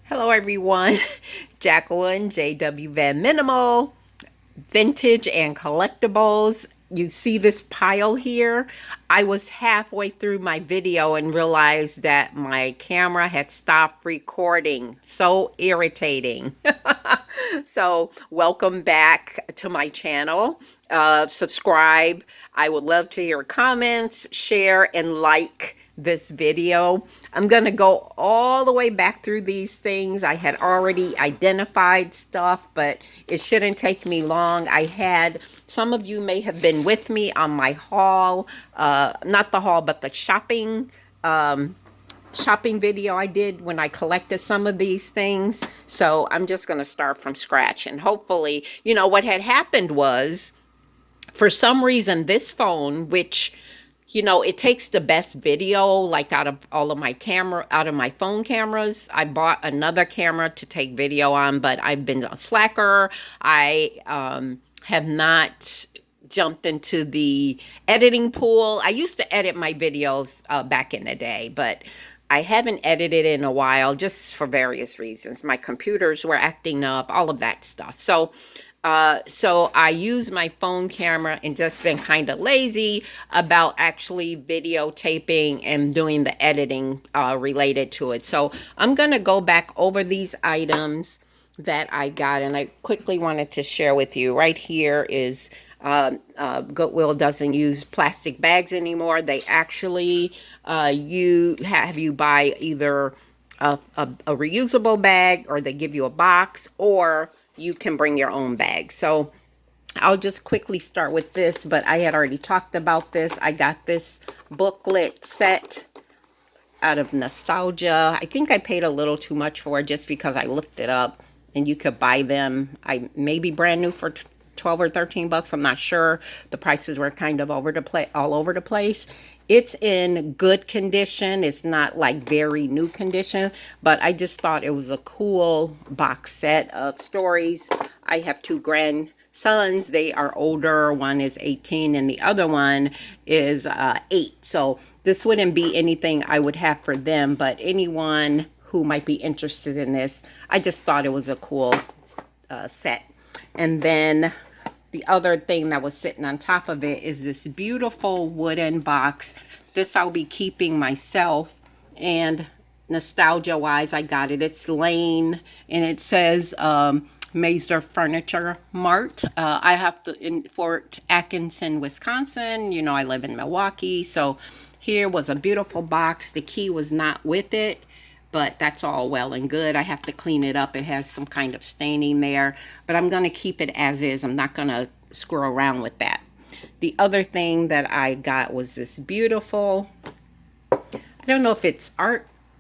Hello everyone, Jacqueline JW Van Minimal, Vintage and Collectibles. You see this pile here? I was halfway through my video and realized that my camera had stopped recording. So irritating. So welcome back to my channel. Subscribe. I would love to hear comments, share, and like this video. I'm going to go all the way back through these things. I had already identified stuff, but it shouldn't take me long. Some of you may have been with me on my haul, not the haul, but the shopping video I did when I collected some of these things. So I'm just going to start from scratch, and hopefully, what had happened was, for some reason, this phone, which it takes the best video, like out of my phone cameras. I bought another camera to take video on, but I've been a slacker. I have not jumped into the editing pool. I used to edit my videos back in the day, but I haven't edited in a while, just for various reasons. My computers were acting up, all of that stuff. So I use my phone camera and just been kind of lazy about actually videotaping and doing the editing related to it. So I'm going to go back over these items that I got, and I quickly wanted to share with you. Right here is Goodwill doesn't use plastic bags anymore. They actually you buy either a reusable bag, or they give you a box, or you can bring your own bag. So I'll just quickly start with this, but I had already talked about this. I got this booklet set out of nostalgia. I think I paid a little too much for it just because I looked it up, and you could buy them. I maybe brand new for 12 or 13 bucks. I'm not sure. The prices were kind of all over the place. It's in good condition. It's not like very new condition, but I just thought it was a cool box set of stories. I have two grandsons. They are older. One is 18 and the other one is 8. So this wouldn't be anything I would have for them, but anyone who might be interested in this, I just thought it was a cool set. And then the other thing that was sitting on top of it is this beautiful wooden box. This I'll be keeping myself, and nostalgia wise, I got it. It's Lane, and it says Mazer Furniture Mart. I have to in Fort Atkinson, Wisconsin. I live in Milwaukee. So here was a beautiful box. The key was not with it, but that's all well and good. I have to clean it up. It has some kind of staining there, but I'm going to keep it as is. I'm not going to screw around with that. The other thing that I got was this beautiful, I don't know if it's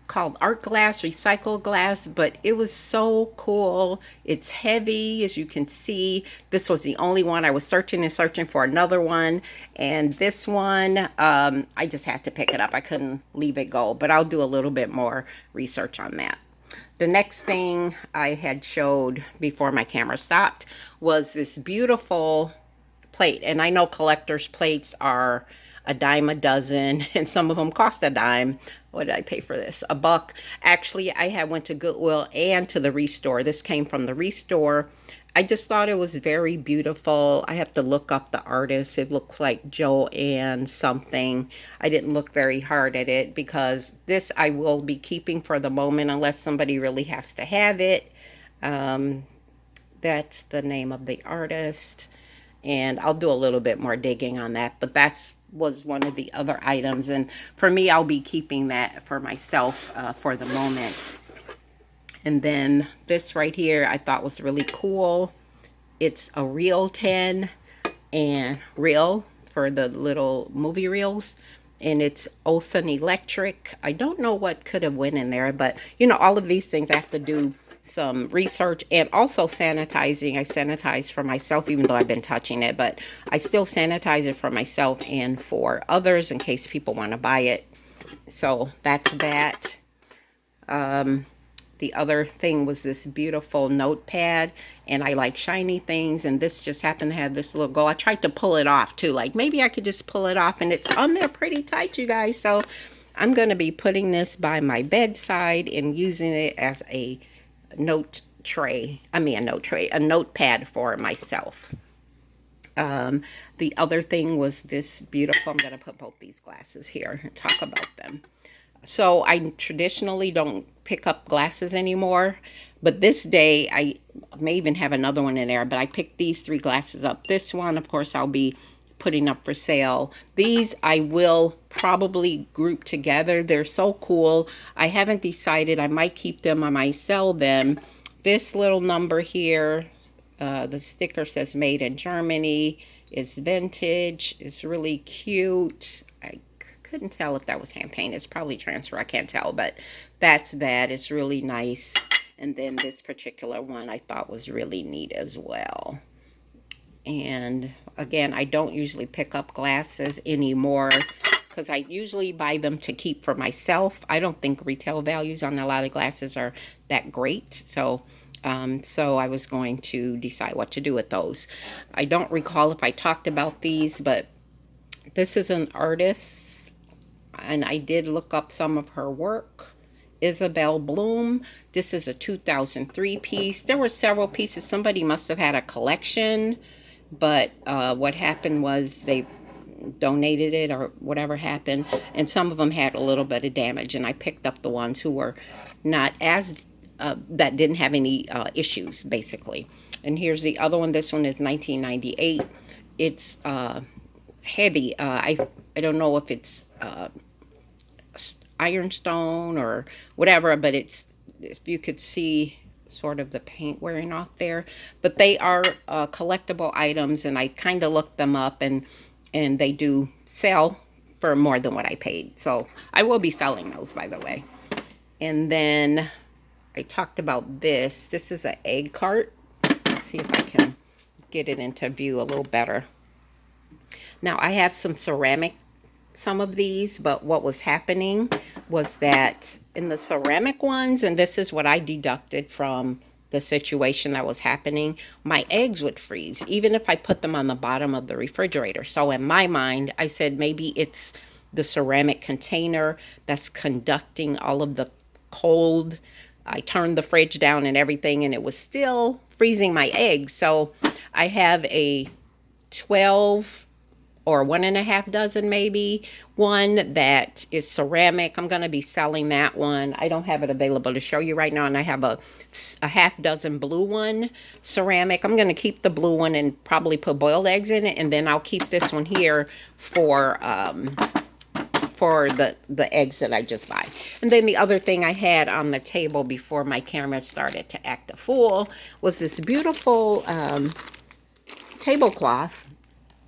called art glass, recycled glass, but it was so cool. It's heavy, as you can see. This was the only one. I was searching and searching for another one, and this one, I just had to pick it up. I couldn't leave it go, but I'll do a little bit more research on that. The next thing I had showed before my camera stopped was this beautiful plate, and I know collector's plates are a dime a dozen, and some of them cost a dime. What did I pay for this? $1. Actually, I went to Goodwill and to the Restore. This came from the Restore. I just thought it was very beautiful. I have to look up the artist. It looks like Joanne something. I didn't look very hard at it, because this I will be keeping for the moment unless somebody really has to have it. That's the name of the artist, and I'll do a little bit more digging on that, but that's was one of the other items, and for me, I'll be keeping that for myself for the moment. And then this right here I thought was really cool. It's a reel 10 and reel for the little movie reels, and it's Olsen Electric. I don't know what could have went in there, but all of these things I have to do some research, and also sanitizing. I sanitize for myself, even though I've been touching it, but I still sanitize it for myself and for others in case people want to buy it. So that's that. The other thing was this beautiful notepad, and I like shiny things, and this just happened to have this little go. I tried to pull it off too, like maybe I could just pull it off, and it's on there pretty tight, you guys. So I'm going to be putting this by my bedside and using it as a note tray. I mean, a note tray, a notepad for myself. Um, the other thing was this beautiful, I'm going to put both these glasses here and talk about them. So I traditionally don't pick up glasses anymore, but this day I may even have another one in there, but I picked these three glasses up. This one, of course, I'll be putting up for sale. These I will probably group together. They're so cool. I haven't decided. I might keep them, I might sell them. This little number here, the sticker says made in Germany. It's vintage. It's really cute. I couldn't tell if that was hand paint. It's probably transfer. I can't tell, but that's that. It's really nice. And then this particular one I thought was really neat as well. And again, I don't usually pick up glasses anymore because I usually buy them to keep for myself. I don't think retail values on a lot of glasses are that great. So I was going to decide what to do with those. I don't recall if I talked about these, but this is an artist, and I did look up some of her work. Isabel Bloom. This is a 2003 piece. There were several pieces. Somebody must have had a collection, but what happened was they donated it or whatever happened, and some of them had a little bit of damage, and I picked up the ones who were not as that didn't have any issues, basically. And here's the other one. This one is 1998. It's heavy. I don't know if it's ironstone or whatever, but it's, if you could see sort of the paint wearing off there. But they are collectible items, and I kind of looked them up, and they do sell for more than what I paid. So I will be selling those, by the way. And then I talked about this. This is an egg cart. Let's see if I can get it into view a little better. Now I have some ceramic, some of these, but what was happening was that in the ceramic ones, and this is what I deducted from the situation that was happening, my eggs would freeze, even if I put them on the bottom of the refrigerator. So in my mind, I said maybe it's the ceramic container that's conducting all of the cold. I turned the fridge down and everything, and it was still freezing my eggs. So I have a 12 or 1.5 dozen, maybe one that is ceramic. I'm going to be selling that one. I don't have it available to show you right now. And I have a half dozen blue one, ceramic. I'm going to keep the blue one and probably put boiled eggs in it. And then I'll keep this one here for the eggs that I just buy. And then the other thing I had on the table before my camera started to act a fool was this beautiful tablecloth.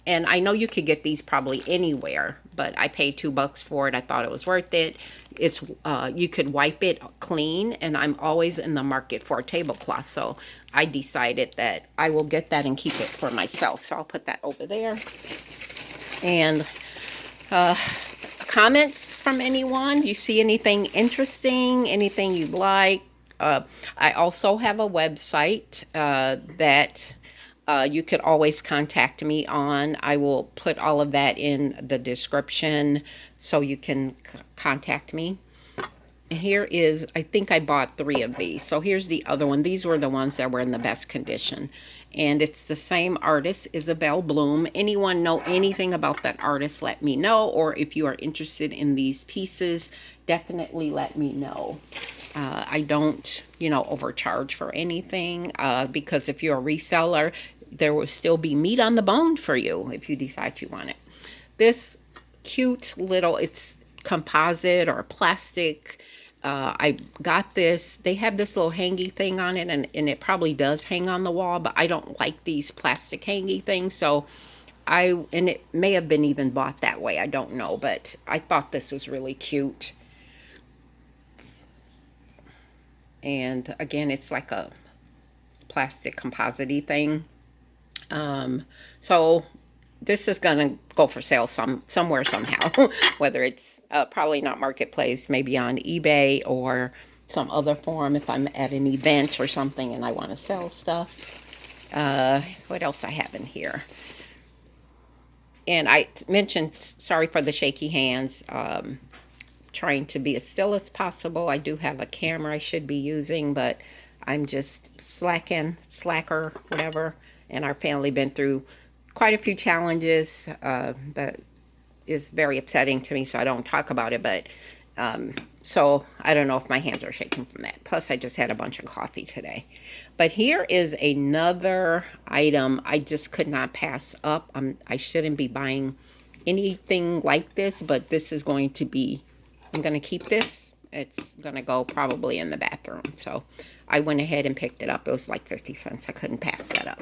And I know you could get these probably anywhere, but I paid $2 for it. I thought it was worth it. It's you could wipe it clean, and I'm always in the market for a tablecloth. So I decided that I will get that and keep it for myself. So I'll put that over there. And comments from anyone? You see anything interesting? Anything you like? I also have a website that you could always contact me on. I will put all of that in the description so you can contact me. And here is, I think I bought 3 of these. So here's the other one. These were the ones that were in the best condition. And it's the same artist, Isabel Bloom. Anyone know anything about that artist, let me know. Or if you are interested in these pieces, definitely let me know. I don't, overcharge for anything because if you're a reseller, there will still be meat on the bone for you if you decide you want it. This cute little, it's composite or plastic. I got this. They have this little hangy thing on it, and it probably does hang on the wall, but I don't like these plastic hangy things. So and it may have been even bought that way. I don't know, but I thought this was really cute. And again, it's like a plastic composite thing. So this is gonna go for sale somewhere somehow, whether it's probably not Marketplace, maybe on eBay or some other form if I'm at an event or something and I want to sell stuff. What else I have in here? And I mentioned, sorry for the shaky hands, trying to be as still as possible. I do have a camera I should be using, but I'm just slacker, whatever. And our family been through quite a few challenges that is very upsetting to me, so I don't talk about it. But so I don't know if my hands are shaking from that. Plus, I just had a bunch of coffee today. But here is another item I just could not pass up. I shouldn't be buying anything like this, but this is going to be, I'm going to keep this. It's going to go probably in the bathroom. So I went ahead and picked it up. It was like 50 cents. I couldn't pass that up.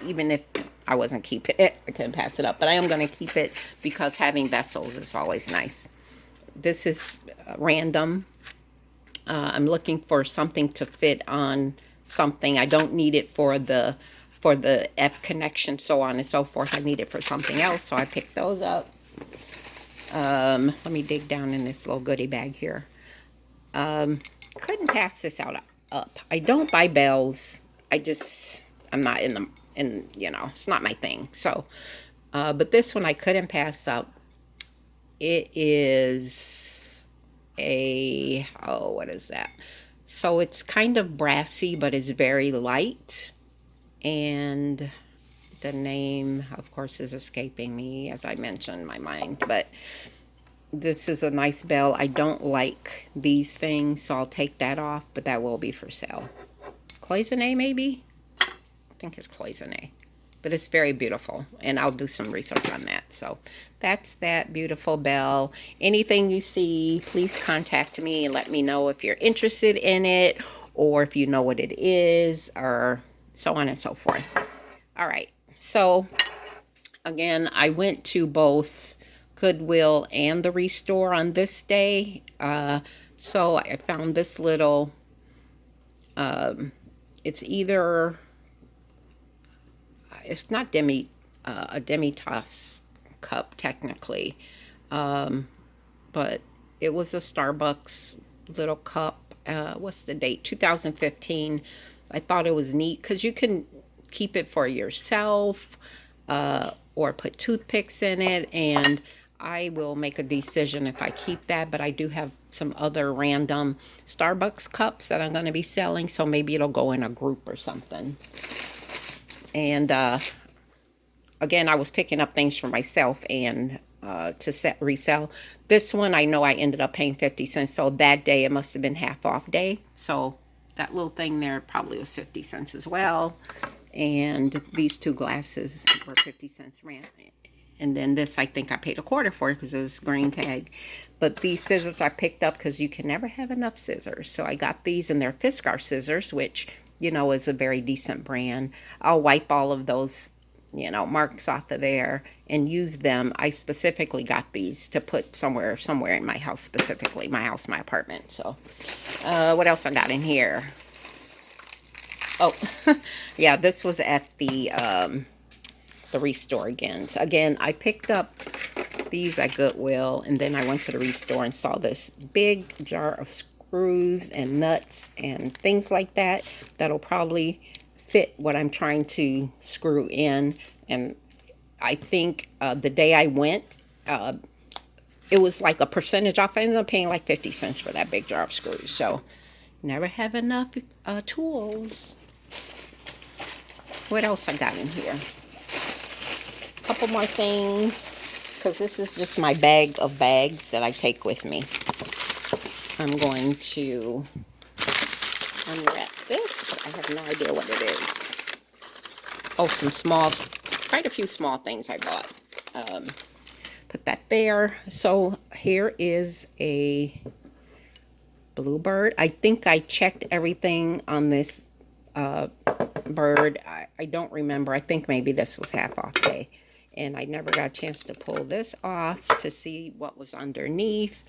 Even if I wasn't keeping it, I couldn't pass it up. But I am going to keep it because having vessels is always nice. This is random. I'm looking for something to fit on something. I don't need it for the F connection, so on and so forth. I need it for something else, so I picked those up. Let me dig down in this little goodie bag here. Couldn't pass this up. I don't buy bells. I'm not it's not my thing. So, but this one I couldn't pass up. It is what is that? So it's kind of brassy, but it's very light. And the name, of course, is escaping me, as I mentioned, my mind. But this is a nice bell. I don't like these things, so I'll take that off, but that will be for sale. Cloisonne, maybe? I think it's Cloisonne. But it's very beautiful, and I'll do some research on that. So that's that beautiful bell. Anything you see, please contact me and let me know if you're interested in it, or if you know what it is, or so on and so forth. All right. So again, I went to both Goodwill and the Restore on this day. So I found this little, it's not a Demitas cup technically, but it was a Starbucks little cup. What's the date? 2015. I thought it was neat because you can keep it for yourself, or put toothpicks in it, and I will make a decision if I keep that. But I do have some other random Starbucks cups that I'm going to be selling, so maybe it'll go in a group or something. And again, I was picking up things for myself and to resell. This one, I know I ended up paying 50 cents. So that day, it must have been half off day. So that little thing there probably was 50 cents as well. And these two glasses were 50 cents rent. And then this, I think I paid a quarter for it because it was green tag. But these scissors I picked up because you can never have enough scissors. So I got these, and they're Fiskars scissors, which, is a very decent brand. I'll wipe all of those, marks off of there and use them. I specifically got these to put somewhere in my house, specifically. My house, my apartment. So what else I got in here? Oh, yeah, this was at the Restore again. So again, I picked up these at Goodwill, and then I went to the Restore and saw this big jar of screws and nuts and things like that that'll probably fit what I'm trying to screw in. And I think the day I went, it was like a percentage off. I ended up paying like 50 cents for that big jar of screws. So never have enough tools. What else I got in here? Couple more things, because this is just my bag of bags that I take with me. I'm going to unwrap this. I have no idea what it is. Oh, quite a few small things I bought. Put that there. So here is a bluebird. I think I checked everything on this bird. I don't remember. I think maybe this was half off day. And I never got a chance to pull this off to see what was underneath.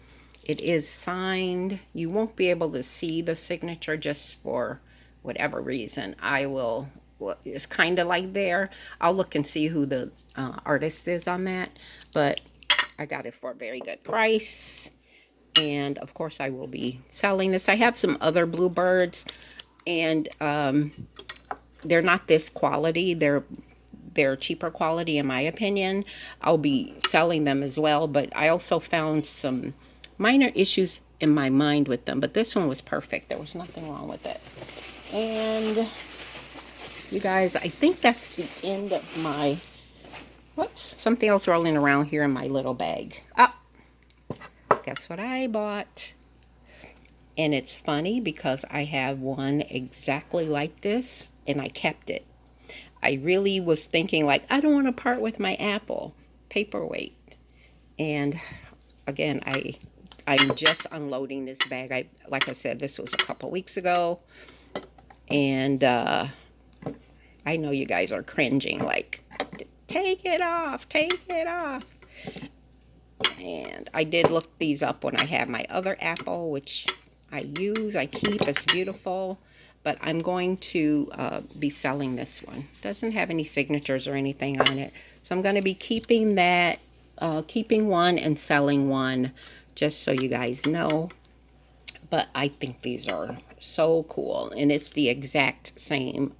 It is signed. You won't be able to see the signature just for whatever reason. It's kind of like there. I'll look and see who the artist is on that. But I got it for a very good price. And of course I will be selling this. I have some other bluebirds, and they're not this quality. They're cheaper quality in my opinion. I'll be selling them as well, but I also found some minor issues in my mind with them, but this one was perfect. There was nothing wrong with it. And you guys, I think that's the end of my, whoops, something else rolling around here in my little bag. Ah, guess what I bought? And it's funny because I have one exactly like this and I kept it. I really was thinking like, I don't want to part with my Apple paperweight. And again, I'm just unloading this bag. Like I said, this was a couple weeks ago. And I know you guys are cringing like, take it off, take it off. And I did look these up when I had my other Apple, which I use, I keep, it's beautiful. But I'm going to be selling this one. Doesn't have any signatures or anything on it. So I'm going to be keeping that, keeping one and selling one, just so you guys know. But I think these are so cool. And it's the exact same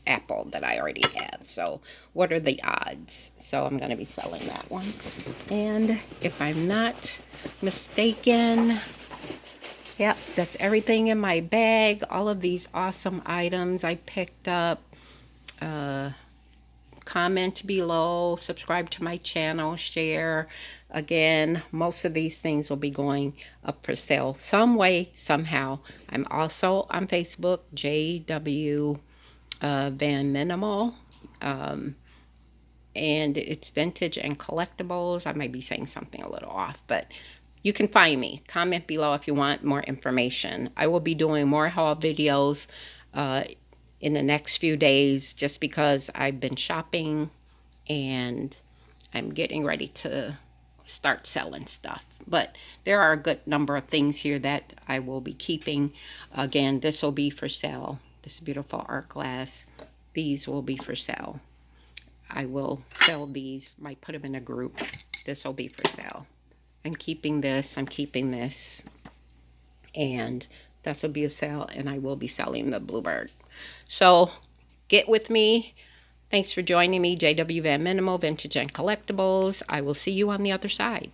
Apple that I already have. So what are the odds? So I'm going to be selling that one. And if I'm not mistaken, yep, that's everything in my bag. All of these awesome items I picked up. Comment below, subscribe to my channel, share. Again, most of these things will be going up for sale some way, somehow. I'm also on Facebook, JW Van Minimal, and it's vintage and collectibles. I might be saying something a little off, but you can find me. Comment below if you want more information. I will be doing more haul videos in the next few days, just because I've been shopping and I'm getting ready to start selling stuff. But there are a good number of things here that I will be keeping. Again, this will be for sale. This beautiful art glass. These will be for sale. I will sell these. Might put them in a group. This will be for sale. I'm keeping this. I'm keeping this. And this will be a sale. And I will be selling the Bluebird. So get with me. Thanks for joining me. JW Van Minimal, Vintage and Collectibles. I will see you on the other side.